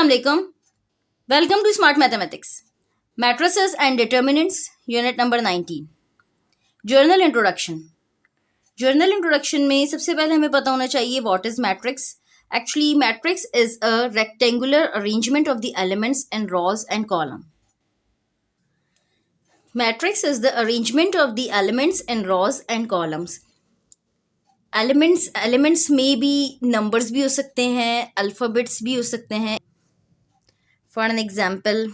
Assalamu alaikum. Welcome to Smart Mathematics. Matrices and Determinants, Unit number 19. Journal Introduction. Journal Introduction में सबसे पहले हमें पता होना चाहिए what is matrix. Actually, matrix is a rectangular arrangement of the elements in rows and column. Matrix is the arrangement of the elements in rows and columns. Elements में भी numbers भी हो सकते हैं, alphabets भी हो सकते हैं. For an example,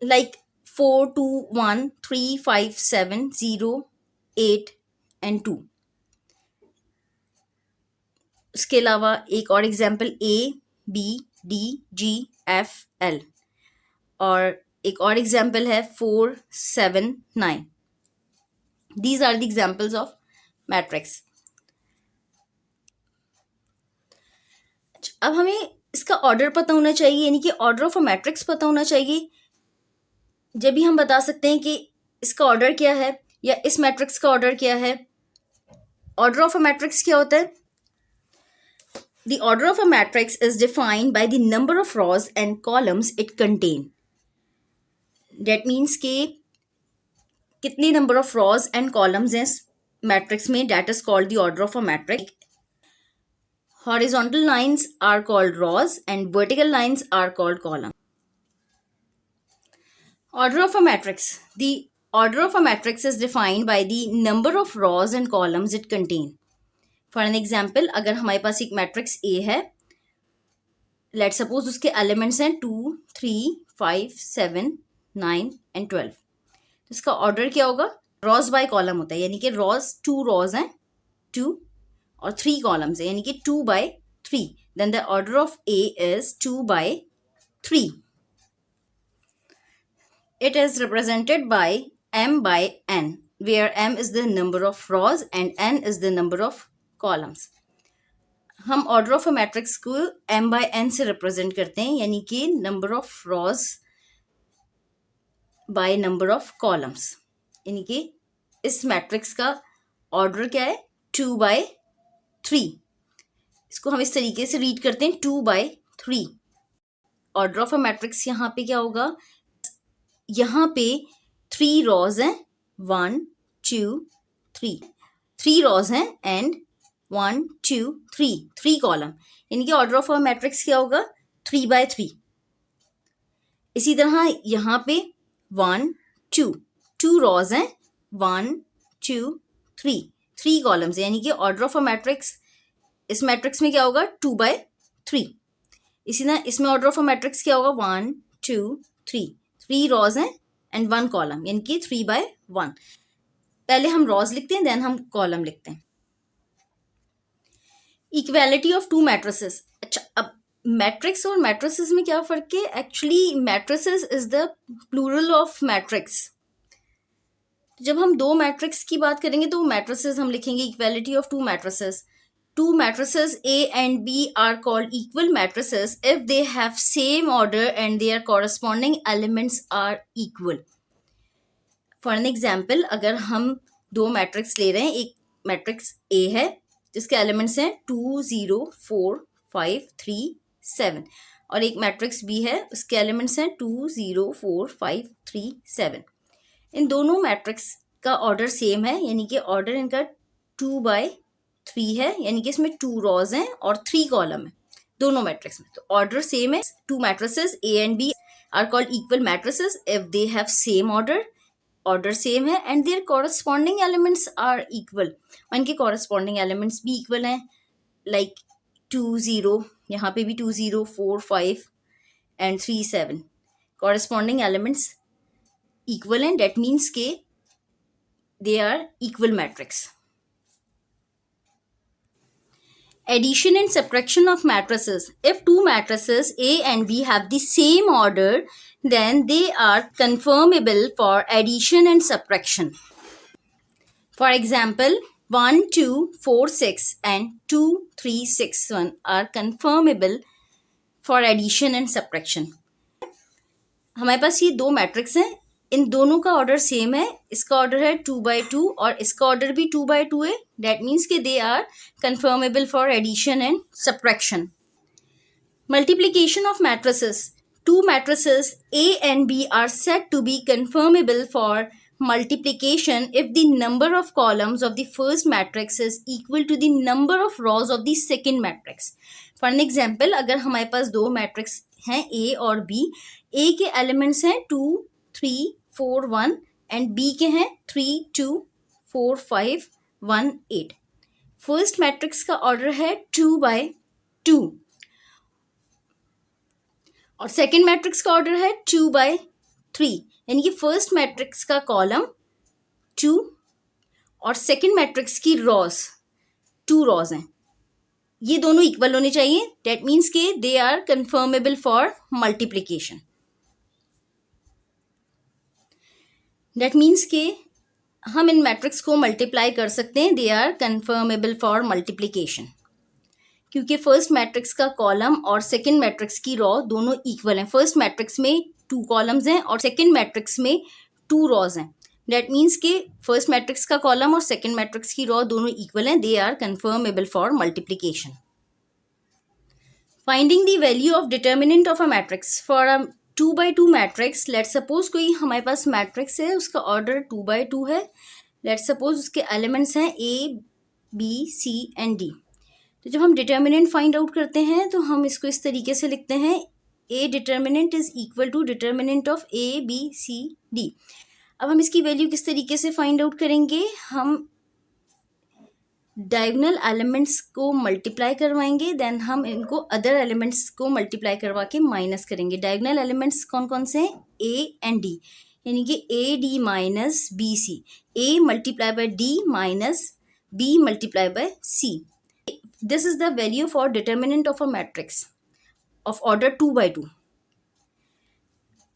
like 4, 2, 1, 3, 5, 7, 0, 8 and 2. उसके अलावा एक और example A, B, D, G, F, L और एक और एग्जाम्पल है 4, 7, 9. These are the examples of matrix. अब हमें इसका ऑर्डर पता होना चाहिए, यानी कि ऑर्डर ऑफ अ मैट्रिक्स पता होना चाहिए. जब भी हम बता सकते हैं कि इसका ऑर्डर क्या है या इस मैट्रिक्स का ऑर्डर क्या है. ऑर्डर ऑफ अ मैट्रिक्स क्या होता है? The order of a matrix is defined by the number of rows and columns it contain. That means के कितने number of rows and columns हैं मैट्रिक्स में, that is called the order of a matrix. Horizontal lines are called rows and vertical lines are called columns. Order of a matrix. The order of a matrix is defined by the number of rows and columns it contain. For an example, अगर हमारे पास एक matrix A है, let's suppose उसके elements हैं 2, 3, 5, 7, 9 and 12. तो इसका order क्या होगा? rows by column होता है, यानी कि rows 2 rows हैं 2 और 3 columns है, यानी कि 2 by 3. Then the order of A is 2 by 3. It is represented by M by N, where M is the number of rows and N is the number of columns. हम order of a matrix को M by N से represent करते हैं, यानी कि number of rows by number of columns. यानी कि इस मैट्रिक्स का ऑर्डर क्या है? 2 by 3. इसको हम इस तरीके से रीड करते हैं 2 by 3. Order of a matrix यहाँ पे क्या होगा? यहाँ पे 3 रॉज हैं 1, 2, 3. 3 रॉज हैं एंड 1, 2, 3 कॉलम, यानी कि ऑर्डर ऑफ अ मैट्रिक्स क्या होगा? 3 by 3. इसी तरह यहाँ पे 1, 2 रॉज हैं 1, 2, 3 कॉलम्स, यानी कि ऑर्डर ऑफ अ मैट्रिक्स इस मैट्रिक्स में क्या होगा? 2 by 3. इसी तरह इसमें ऑर्डर ऑफ अ मैट्रिक्स क्या होगा? 1, 2, 3 रॉज हैं एंड 1 कॉलम, यानी कि 3 by 1. पहले हम रॉज लिखते हैं, देन हम कॉलम लिखते हैं. Equality of 2 matrices. अच्छा, अब मैट्रिक्स और मैट्रिसेस में क्या फर्क है? Actually matrices is the plural of matrix. जब हम 2 मैट्रिक्स की बात करेंगे तो मैट्रिसेस हम लिखेंगे equality of 2 matrices. 2 matrices A and B are called equal matrices if they have same order and their corresponding elements are equal. For an example, अगर हम 2 मैट्रिक्स ले रहे हैं, एक मैट्रिक्स A है जिसके एलिमेंट्स हैं 2, 0, 4, 5, 3, 7 और एक मैट्रिक्स B है उसके एलिमेंट्स हैं 2, 0, 4, 5, 3, 7. इन दोनों मैट्रिक्स का ऑर्डर सेम है, यानी कि ऑर्डर इनका 2 by 3 है, यानी कि इसमें 2 रॉज हैं और 3 कॉलम है दोनों मैट्रिक्स में. तो ऑर्डर सेम है. 2 matrices A and B are called equal matrices if they have same order same है and their corresponding elements are equal. उनके कॉरस्पॉन्डिंग एलिमेंट्स भी इक्वल हैं, लाइक 2, 0, यहाँ पे भी 2, 0, 4, 5 एंड 3, 7. कॉरस्पॉन्डिंग एलिमेंट्स इक्वल हैं, डेट मीन्स के they are equal matrix. Addition and subtraction of matrices. If 2 matrices A and B have the same order, then they are conformable for addition and subtraction. For example, 1, 2, 4, 6 and 2, 3, 6, 1 are conformable for addition and subtraction. हमारे पास ये 2 matrix हैं, इन दोनों का order same है. इसका order है 2 by 2 और इसका ऑर्डर भी 2 by 2 है. दैट मीन्स कि they are conformable for addition and subtraction. Multiplication of matrices. Two matrices A and B are said to be conformable for multiplication if the number of columns of the first matrix is equal to the number of rows of the second matrix. For an example, अगर हमारे पास दो matrix हैं A और B, A के elements हैं 2, 3, 4, 1 and B के हैं 3, 2, 4, 5, 1, 8. First matrix का ऑर्डर है 2/2 और सेकेंड मैट्रिक्स का ऑर्डर है 2/3, यानी कि फर्स्ट मैट्रिक्स का कॉलम 2 और सेकेंड मैट्रिक्स की रॉज 2 रॉज हैं. ये दोनों इक्वल होने चाहिए. दैट मीन्स के they are conformable for multiplication. That means के हम इन मैट्रिक्स को मल्टीप्लाई कर सकते हैं. They are conformable for multiplication क्योंकि फर्स्ट मैट्रिक्स का कॉलम और सेकंड मैट्रिक्स की रॉ दोनों इक्वल हैं. फर्स्ट मैट्रिक्स में 2 कॉलम्स हैं और सेकंड मैट्रिक्स में 2 रॉज हैं. दैट मीन्स के फर्स्ट मैट्रिक्स का कॉलम और सेकंड मैट्रिक्स की रॉ दोनों इक्वल हैं. They are conformable for multiplication. Finding the value of determinant of a matrix for a 2/2 matrix. Let suppose कोई हमारे पास मैट्रिक्स है, उसका ऑर्डर 2/2 है. लेट सपोज उसके एलिमेंट्स हैं A, B, C and D. तो जब हम डिटर्मिनेंट फाइंड आउट करते हैं तो हम इसको इस तरीके से लिखते हैं A determinant is equal to determinant of A, B, C, D. अब हम इसकी वैल्यू किस तरीके से फाइंड आउट करेंगे? हम डायगोनल एलिमेंट्स को मल्टीप्लाई करवाएंगे, देन हम इनको अदर एलिमेंट्स को मल्टीप्लाई करवा के माइनस करेंगे. डायगोनल एलिमेंट्स कौन कौन से हैं? A एंड D, यानी कि AD minus BC. A multiply by D minus B multiply by C. This is the value for determinant of a matrix of order 2/2.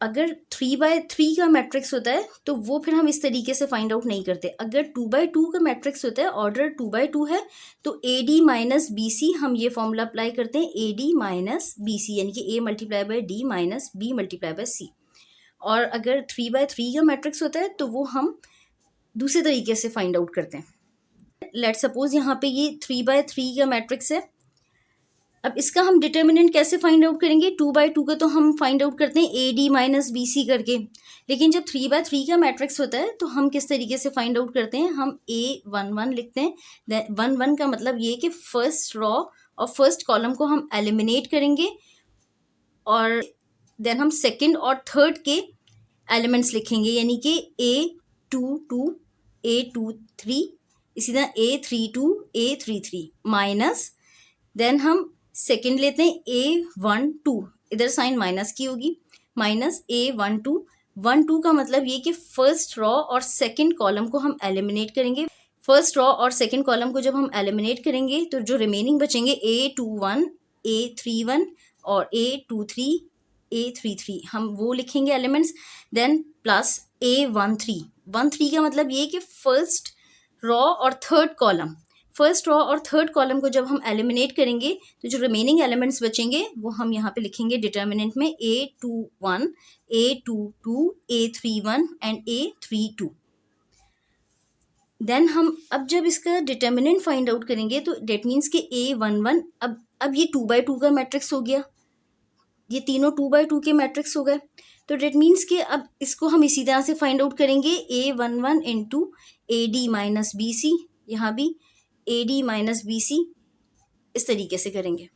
अगर 3/3 का मैट्रिक्स होता है तो वो फिर हम इस तरीके से फाइंड आउट नहीं करते. अगर 2/2 का मैट्रिक्स होता है, ऑर्डर 2/2 है, तो AD माइनस BC हम ये फॉर्मूला अप्लाई करते हैं. AD माइनस BC यानी कि A multiply by D minus B multiply by C. और अगर 3/3 का मैट्रिक्स होता है तो वो हम दूसरे तरीके से फाइंड आउट करते हैं. लेट सपोज यहाँ पे ये 3/3 का मैट्रिक्स है. अब इसका हम डिटर्मिनेंट कैसे फाइंड आउट करेंगे? 2/2 का तो हम फाइंड आउट करते हैं AD माइनस BC करके, लेकिन जब 3/3 का मैट्रिक्स होता है तो हम किस तरीके से फाइंड आउट करते हैं? हम A11 लिखते हैं. 11 का मतलब ये कि फर्स्ट रॉ और फर्स्ट कॉलम को हम एलिमिनेट करेंगे और देन हम सेकेंड और थर्ड के एलिमेंट्स लिखेंगे, यानी कि A22, A23, इसी तरह A32, A33 माइनस, देन हम सेकेंड लेते हैं A12, इधर साइन माइनस की होगी, माइनस A12. 12 का मतलब ये कि फर्स्ट रॉ और सेकेंड कॉलम को हम एलिमिनेट करेंगे. फर्स्ट रॉ और सेकेंड कॉलम को जब हम एलिमिनेट करेंगे तो जो रिमेनिंग बचेंगे A21, A31 और A23, A33 हम वो लिखेंगे एलिमेंट्स. Then plus A13. 13 का मतलब ये कि फर्स्ट रॉ और थर्ड कॉलम, फर्स्ट रॉ और थर्ड कॉलम को जब हम एलिमिनेट करेंगे तो जो रिमेनिंग एलिमेंट्स बचेंगे वो हम यहाँ पे लिखेंगे डिटर्मिनेंट में A21, A22, A31 and A32. Then हम अब जब इसका डिटर्मिनेंट फाइंड आउट करेंगे तो डेट मीन्स के A11, अब ये 2/2 का मैट्रिक्स हो गया, ये तीनों 2/2 के मैट्रिक्स हो गए. तो डेट मीन्स के अब इसको हम इसी तरह से फाइंड आउट करेंगे. A11 into AD minus BC, यहाँ भी AD माइनस BC, इस तरीके से करेंगे.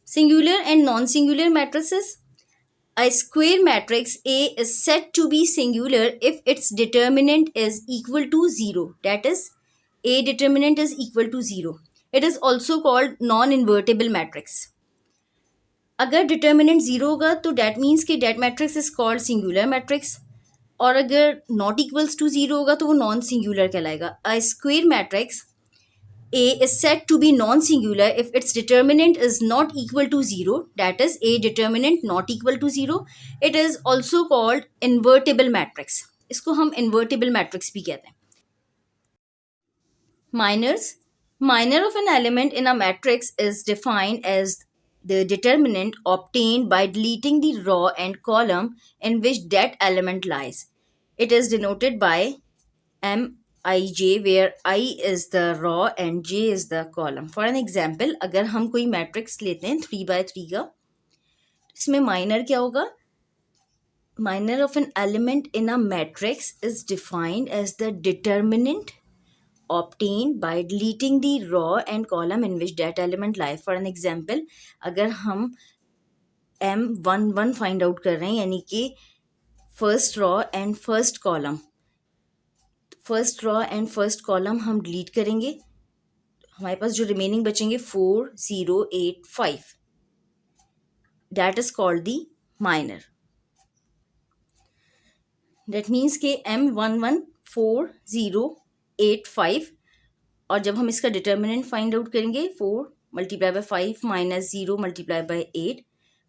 Singular and non singular matrices. A square matrix A is said to be singular if its determinant is equal to 0. That is, A determinant is equal to 0. It is also called non-invertible matrix. अगर determinant 0 होगा तो that means कि that matrix is called singular matrix, और अगर not equals to 0 होगा तो वो non singular कहलाएगा. A square matrix A is said to be non-singular if its determinant is not equal to 0, that is A determinant not equal to 0. It is also called invertible matrix. इसको हम invertible matrix भी कहते हैं. Minors. Minor of an element in a matrix is defined as the determinant obtained by deleting the row and column in which that element lies. It is denoted by ij where I is the raw and j is the column. For an example, अगर हम कोई matrix लेते हैं 3x3 का, इसमें minor क्या होगा? Minor of an element in a matrix is defined as the determinant obtained by deleting the row and column in which that element lies. For an example, अगर हम M11 फाइंड आउट कर रहे हैं, यानी कि first raw and first column हम delete करेंगे, हमारे पास जो रिमेनिंग बचेंगे 4 0 8 5, that is called the minor. That means के M11 4 0 8 5, और जब हम इसका डिटर्मिनेंट फाइंड आउट करेंगे 4 multiply by 5 minus 0 multiply by 8,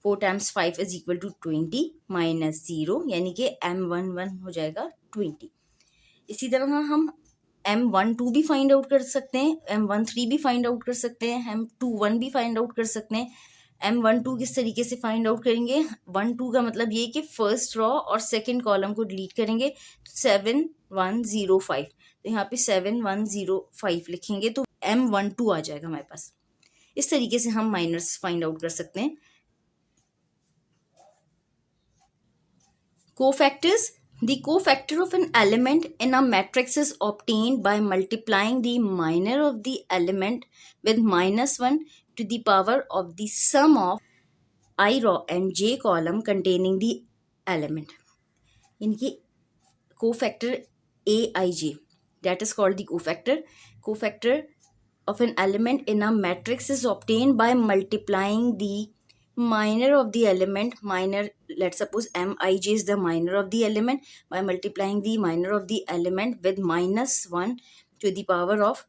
4 times 5 is equal to 20 minus 0, यानी कि M11 हो जाएगा 20. इसी तरह हम M12 भी फाइंड आउट कर सकते हैं, M13 भी फाइंड आउट कर सकते हैं, M21 भी फाइंड आउट कर सकते हैं. M12 किस तरीके से फाइंड आउट करेंगे? 1 2 का मतलब ये कि फर्स्ट रॉ और सेकंड कॉलम को डिलीट करेंगे, 7 1 0 5, तो यहाँ पे 7 1 0 5 लिखेंगे तो M12 आ जाएगा हमारे पास. इस तरीके से हम माइनर्स फाइंड आउट कर सकते हैं. Cofactors. The cofactor of an element in a matrix is obtained by multiplying the minor of the element with -1 to the power of the sum of I row and j column containing the element. इनकी cofactor aij, that is called the cofactor. Cofactor of an element in a matrix is obtained by multiplying the minor of the element, let's suppose mij is the minor of the element, by multiplying the minor of the element with -1 to the power of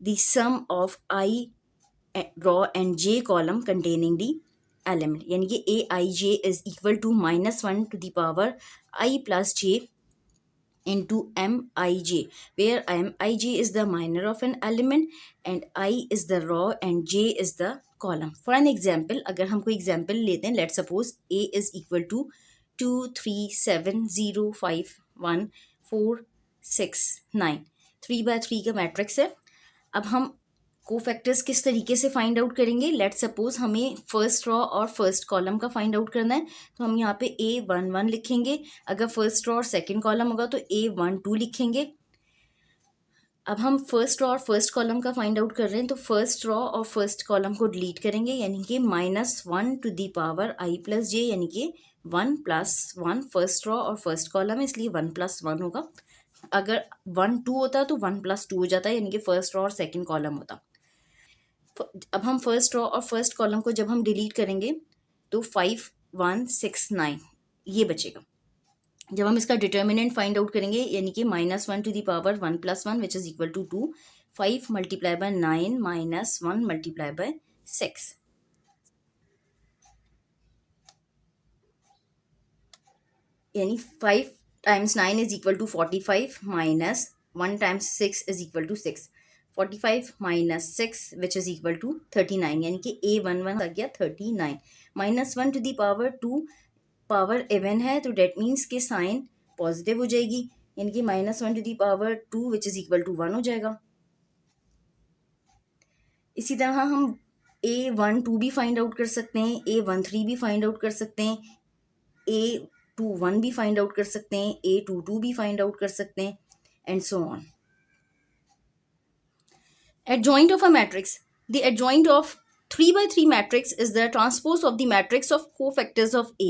the sum of I row and j column containing the element. यानी कि aij is equal to -1 to the power I plus j into mij, where mij is the minor of an element and I is the row and j is the column. For an example, अगर हम कोई example लेते हैं, let's suppose a is equal to 2 3 7 0 5 1 4 6 9, 3x3 का matrix है. अब हम cofactors किस तरीके से फाइंड आउट करेंगे? लेट्स सपोज हमें फर्स्ट रॉ और फर्स्ट कॉलम का फाइंड आउट करना है, तो हम यहाँ पे A11 लिखेंगे. अगर फर्स्ट रॉ और सेकंड कॉलम होगा तो A12 लिखेंगे. अब हम फर्स्ट रॉ और फर्स्ट कॉलम का फाइंड आउट कर रहे हैं, तो फर्स्ट रॉ और फर्स्ट कॉलम को डिलीट करेंगे, यानी कि -1 to the power I plus j, यानी कि 1 + 1. फर्स्ट रॉ और फर्स्ट कॉलम है, इसलिए 1 + 1 होगा. अगर 1 2 होता तो 1 + 2 हो जाता है, यानी कि फर्स्ट रॉ और सेकंड कॉलम होता. अब हम फर्स्ट रॉ और फर्स्ट कॉलम को जब हम डिलीट करेंगे तो 5 1 6 9 ये बचेगा. जब हम इसका डिटर्मिनेंट फाइंड आउट करेंगे, यानी कि -1 to the power 1 + 1 which is equal to 2, 5 multiply by 9 -1 multiply by 6, यानी 5 times 9 is equal to 45 minus 1 times 6 is equal to 6. 45 minus 6 which is equal to 39, यानी कि A11 आ गया 39. -1 to the power 2 power even है, तो that means के sign positive हो जाएगी, यानी कि -1 to the power 2 which is equal to 1 हो जाएगा. इसी तरह हम A12 भी फाइंड आउट कर सकते हैं, A13 भी फाइंड आउट कर सकते हैं, A21 भी फाइंड आउट कर सकते हैं, A22 भी फाइंड आउट कर सकते हैं, and so on. Adjoint of a matrix. The adjoint of 3x3 matrix is the transpose of the matrix of cofactors of A.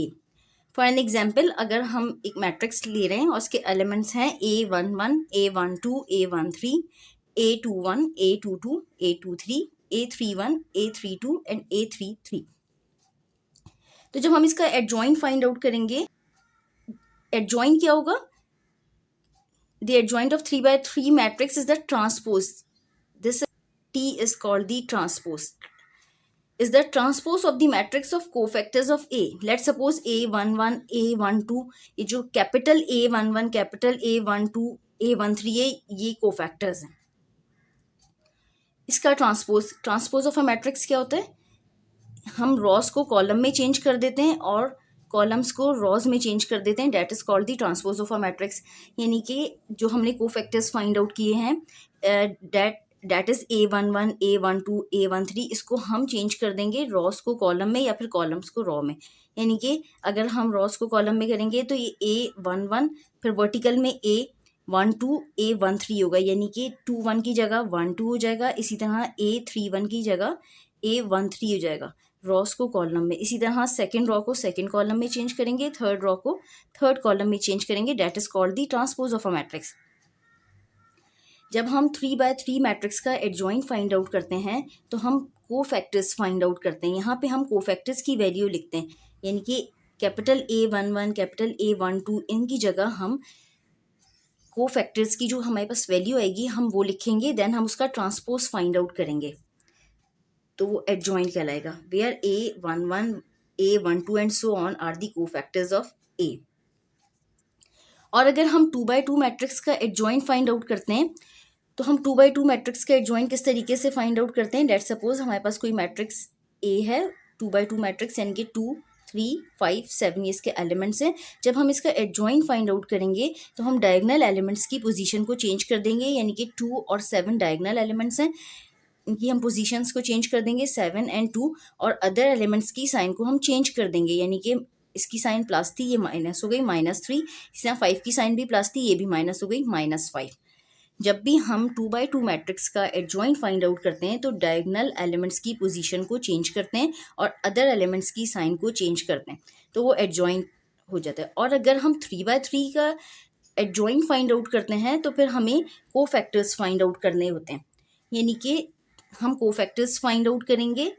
For an example, अगर हम एक मैट्रिक्स ले रहे हैं और उसके एलिमेंट्स हैं A11, A12, A13, A21, A22, A23, A31, A32 and A33. तो जब हम इसका एडजॉइंट फाइंड आउट करेंगे, एडजॉइंट क्या होगा? The adjoint of 3x3 matrix is the transpose. This T is called the transpose. Is the transpose of the matrix of cofactors of A. Let's suppose A11, A12, ये जो capital A11, capital A12, A13 है, ये cofactors हैं. इसका transpose of a matrix क्या होता है? हम रॉस को कॉलम में चेंज कर देते हैं और कॉलम्स को रॉज में चेंज कर देते हैं, that is called the transpose of a matrix. यानी कि जो हमने कोफैक्टर्स फाइंड आउट किए हैं, that is A11, A12, A13, इसको हम चेंज कर देंगे रॉस को कॉलम में या फिर कॉलम्स को रॉ में। यानी कि अगर हम रॉस को कॉलम में करेंगे तो ये A11, फिर वर्टिकल में A12, A13 होगा, यानी कि 21 की जगह 12 हो जाएगा। इसी तरह A31 की जगह A13 हो जाएगा रॉस को कॉलम में। इसी तरह सेकंड रॉ को सेकंड कॉलम में चेंज करेंगे, थर्ड रॉ को थर्ड कॉलम में चेंज करेंगे, that is called the transpose of a matrix. जब हम 3x3 मैट्रिक्स का एडजॉइंट फाइंड आउट करते हैं तो हम कोफैक्टर्स फाइंड आउट करते हैं। यहाँ पे हम कोफैक्टर्स की वैल्यू लिखते हैं, यानी कि कैपिटल A11, कैपिटल A12, इनकी जगह हम कोफैक्टर्स की जो हमारे पास वैल्यू आएगी हम वो लिखेंगे, देन हम उसका ट्रांसपोज फाइंड आउट करेंगे, तो वो एडजॉइंट कहलाएगा। Where A11, A12 and so on are the cofactors of A। और अगर हम 2x2 मैट्रिक्स का एडजॉइंट फाइंड आउट करते हैं तो हम 2x2 मैट्रिक्स का एडजॉइंट किस तरीके से फाइंड आउट करते हैं। लेट्स सपोज हमारे पास कोई मैट्रिक्स A है, 2x2 मैट्रिक्स, यानी कि 2, 3, 5, 7 ये इसके एलिमेंट्स हैं। जब हम इसका एडजॉइंट फाइंड आउट करेंगे तो हम डायगोनल एलिमेंट्स की पोजीशन को चेंज कर देंगे, यानी कि 2 और 7 डायगोनल एलिमेंट्स हैं, इनकी हम पोजीशंस को चेंज कर देंगे 7 एंड 2, और अदर एलिमेंट्स की साइन को हम चेंज कर देंगे, यानी कि इसकी साइन प्लस थी, ये माइनस हो गई -3। इस तरह 5 की साइन भी प्लस थी, ये भी माइनस हो गई -5। जब भी हम 2x2 मैट्रिक्स का एडजॉइंट फाइंड आउट करते हैं तो डायगोनल एलिमेंट्स की पोजीशन को चेंज करते हैं और अदर एलिमेंट्स की साइन को चेंज करते हैं, तो वो एडजॉइंट हो जाता है। और अगर हम 3x3 का एडजॉइंट फाइंड आउट करते हैं तो फिर हमें कोफैक्टर्स फाइंड आउट करने होते हैं, यानी कि हम कोफैक्टर्स फाइंड आउट करेंगे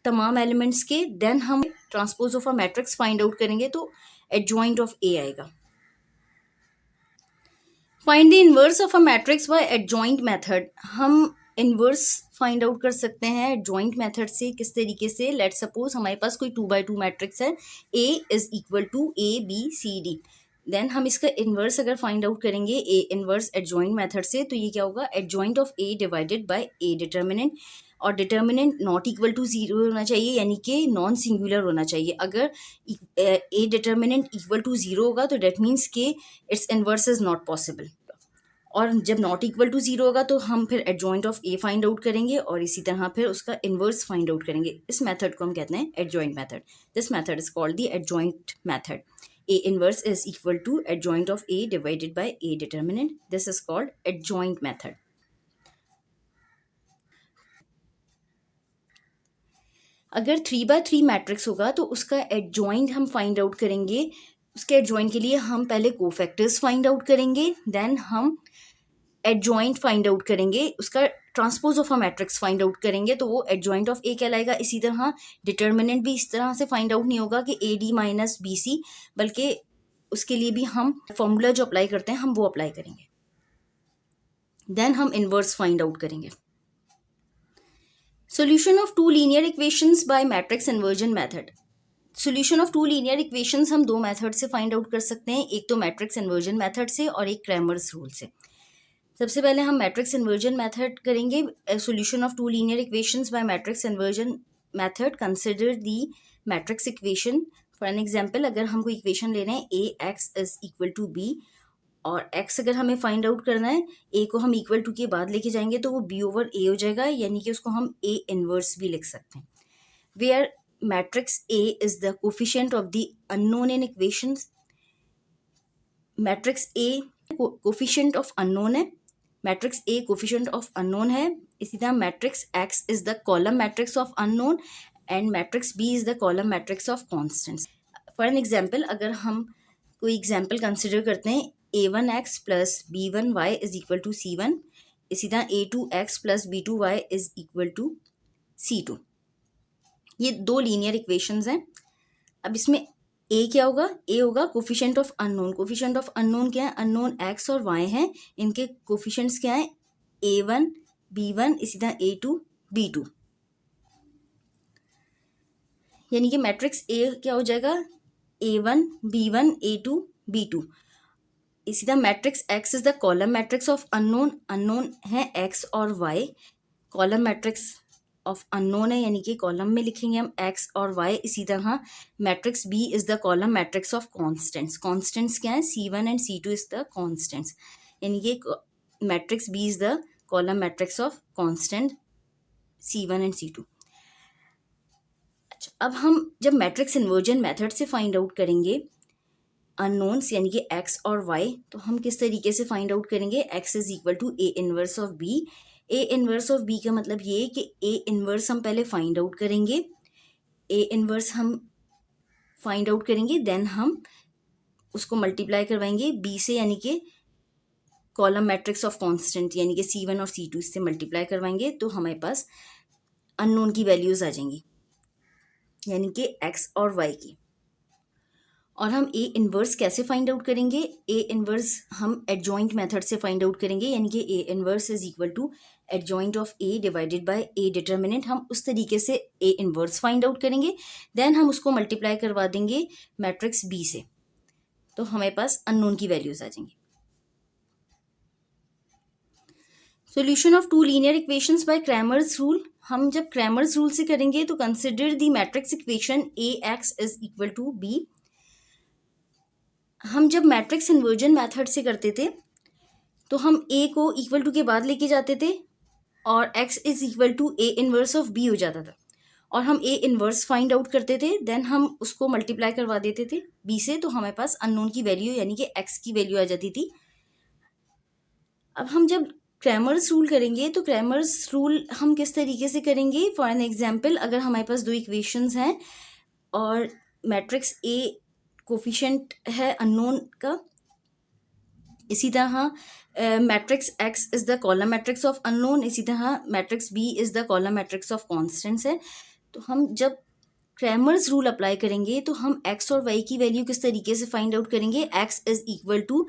तमाम एलिमेंट्स के, देन हम transpose of a matrix find out करेंगे तो एडजॉइंट ऑफ A आएगा। Find the inverse of a matrix bye adjoint method. हम इनवर्स फाइंड आउट कर सकते हैं एडजॉइंट मेथड से। किस तरीके से? लेट्स सपोज हमारे पास कोई 2x2 मैट्रिक्स है, A is equal to ABCD, then हम इसका इनवर्स अगर फाइंड आउट करेंगे A इनवर्स एडजॉइंट मेथड से, तो ये क्या होगा, adjoint of A divided by A determinant, और डिटर्मिनेंट नॉट इक्वल टू 0 होना चाहिए, यानी कि नॉन सिंगुलर होना चाहिए। अगर A डिटर्मिनेंट इक्वल टू 0 होगा तो डेट मीन्स के it's inverse is not possible, और जब नॉट इक्वल टू 0 होगा तो हम फिर adjoint of A find out करेंगे और इसी तरह फिर उसका इनवर्स फाइंड आउट करेंगे। इस मेथड को हम कहते हैं adjoint method. This method is called the adjoint method. A inverse is equal to adjoint of A divided by A determinant. This is called adjoint method. अगर 3x3 मैट्रिक्स होगा तो उसका एडजॉइंट हम फाइंड आउट करेंगे। उसके adjoint के लिए हम पहले कोफैक्टर्स फाइंड आउट करेंगे, देन हम एडजॉइंट फाइंड आउट करेंगे, उसका transpose of a matrix find out करेंगे, तो वो एडजॉइंट ऑफ A कहलाएगा। इसी तरह डिटर्मिनेंट भी इस तरह से फाइंड आउट नहीं होगा कि AD माइनस BC, बल्कि उसके लिए भी हम फॉर्मूला जो अप्लाई करते हैं हम वो अप्लाई करेंगे, देन हम इनवर्स फाइंड आउट करेंगे। Solution of two linear equations by matrix inversion method. Solution of two linear equations हम दो मेथड से फाइंड आउट कर सकते हैं, एक तो मैट्रिक्स इन्वर्जन मेथड से और एक क्रैमर्स रूल से। सबसे पहले हम मैट्रिक्स इन्वर्जन मेथड करेंगे। Solution of two linear equations by matrix inversion method, consider the matrix equation. For an example, अगर हम कोई इक्वेशन ले रहे हैं AX is equal to B, और x अगर हमें फाइंड आउट करना है, A को हम इक्वल टू के बाद लेके जाएंगे तो वो B ओवर A हो जाएगा, यानी कि उसको हम A इनवर्स भी लिख सकते हैं। Where matrix A is the coefficient of the unknown in equations. Matrix A coefficient of unknown है, matrix A coefficient of unknown है। इसी तरह matrix X is the column matrix of unknown and matrix B is the column matrix of constants. For an example, अगर हम कोई example consider करते हैं, A1x plus B1y is equal to C1, इसी तरह A2x plus B2y is equal to C2। ये दो linear equations हैं। अब इसमें A क्या होगा? A होगा coefficient of unknown. Coefficient of unknown क्या है? अननोन x और y हैं, इनके कोफिशिएंट्स क्या हैं? A1 B1 इसी तरह A2 B2, यानी कि मैट्रिक्स A क्या हो जाएगा? A1 B1 A2 B2। इसी तरह matrix X is the column matrix of unknown. Unknown है X और Y, column matrix of unknown है, यानी कि कॉलम में लिखेंगे हम x और y। इसी तरह matrix B is the column matrix of constants. Constants क्या है? C1 and C2 is the constants, यानी कि matrix B is the column matrix of constant C1 and C2। अच्छा, अब हम जब मैट्रिक्स इन्वर्जन मेथड से फाइंड आउट करेंगे अननोन्स यानी कि x और y, तो हम किस तरीके से फाइंड आउट करेंगे? x is equal to a inverse of b। a inverse of b का मतलब ये कि a इनवर्स हम पहले फाइंड आउट करेंगे, a इनवर्स हम फाइंड आउट करेंगे, देन हम उसको मल्टीप्लाई करवाएंगे b से, यानी कि कॉलम मैट्रिक्स ऑफ कांस्टेंट यानी कि C1 और C2 से मल्टीप्लाई करवाएंगे, तो हमारे पास अननोन की वैल्यूज आ जाएंगी, यानी कि x और y की। और हम a इनवर्स कैसे फाइंड आउट करेंगे? a इनवर्स हम एडजॉइंट मेथड से फाइंड आउट करेंगे, यानी कि a inverse is equal to adjoint of a divided by a determinant. हम उस तरीके से a इनवर्स फाइंड आउट करेंगे, देन हम उसको मल्टीप्लाई करवा देंगे मैट्रिक्स b से, तो हमारे पास अननोन की वैल्यूज आ जाएंगी। Solution of two linear equations by Cramer's rule. हम जब क्रैमर्स रूल से करेंगे तो consider the matrix equation ax is equal to b। हम जब मैट्रिक्स इन्वर्जन मेथड से करते थे तो हम a को इक्वल टू के बाद लेके जाते थे और x is equal to a inverse of b हो जाता था, और हम a इनवर्स फाइंड आउट करते थे, देन हम उसको मल्टीप्लाई करवा देते थे b से, तो हमारे पास अननोन की वैल्यू यानी कि x की वैल्यू आ जाती थी। अब हम जब क्रैमर्स रूल करेंगे तो क्रैमर्स रूल हम किस तरीके से करेंगे? फॉर एन एग्जाम्पल, अगर हमारे पास दो इक्वेशंस हैं और मैट्रिक्स a कोफिशिएंट है अननोन का, इसी तरह matrix x is the column matrix of unknown, इसी तरह matrix b is the column matrix of constants है। तो हम जब क्रैमर्स रूल अप्लाई करेंगे तो हम x और y की वैल्यू किस तरीके से फाइंड आउट करेंगे? x is equal to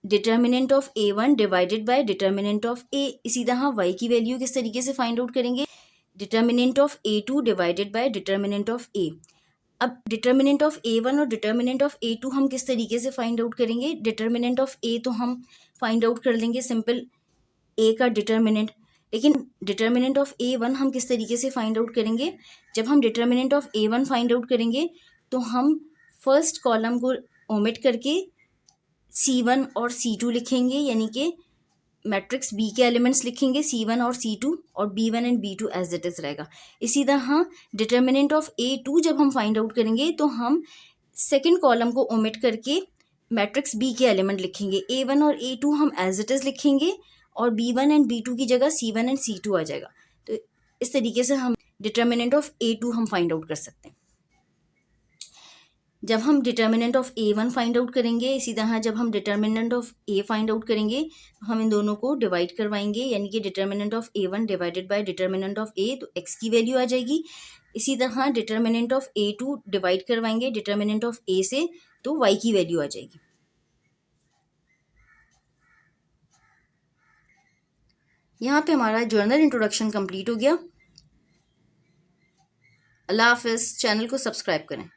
determinant of a1 divided by determinant of a। इसी तरह y की वैल्यू किस तरीके से फाइंड आउट करेंगे? Determinant of a2 divided by determinant of a। अब डिटर्मिनेंट ऑफ a1 और डिटर्मिनेंट ऑफ a2 हम किस तरीके से फाइंड आउट करेंगे? डिटर्मिनेंट ऑफ a तो हम फाइंड आउट कर लेंगे सिंपल a का डिटर्मिनेंट, लेकिन डिटर्मिनेंट ऑफ a1 हम किस तरीके से फाइंड आउट करेंगे? जब हम determinant of a1 find out करेंगे तो हम फर्स्ट कॉलम को ओमिट करके C1 और C2 लिखेंगे, यानी कि मैट्रिक्स B के एलिमेंट्स लिखेंगे C1 और C2, और B1 and B2 as it is रहेगा। इसी तरह डिटर्मिनेंट ऑफ A2 जब हम फाइंड आउट करेंगे तो हम सेकंड कॉलम को ओमिट करके मैट्रिक्स B के एलिमेंट लिखेंगे, A1 और A2 हम एज इट इज लिखेंगे, और B1 एंड B2 की जगह C1 एंड C2 आ जाएगा। तो इस तरीके से हम डिटर्मिनेंट ऑफ A2 हम फाइंड आउट कर सकते हैं। जब हम determinant of A1 find out करेंगे, इसी तरह जब हम determinant of A find out करेंगे तो हम इन दोनों को डिवाइड करवाएंगे, यानी कि determinant of A1 divided by determinant of A, तो x की वैल्यू आ जाएगी। इसी तरह डिटर्मिनेंट ऑफ A2 डिवाइड करवाएंगे डिटर्मिनेंट ऑफ A से, तो y की वैल्यू आ जाएगी। यहाँ पे हमारा जर्नल इंट्रोडक्शन कंप्लीट हो गया। अल्लाह हाफिज़। चैनल को सब्सक्राइब करें।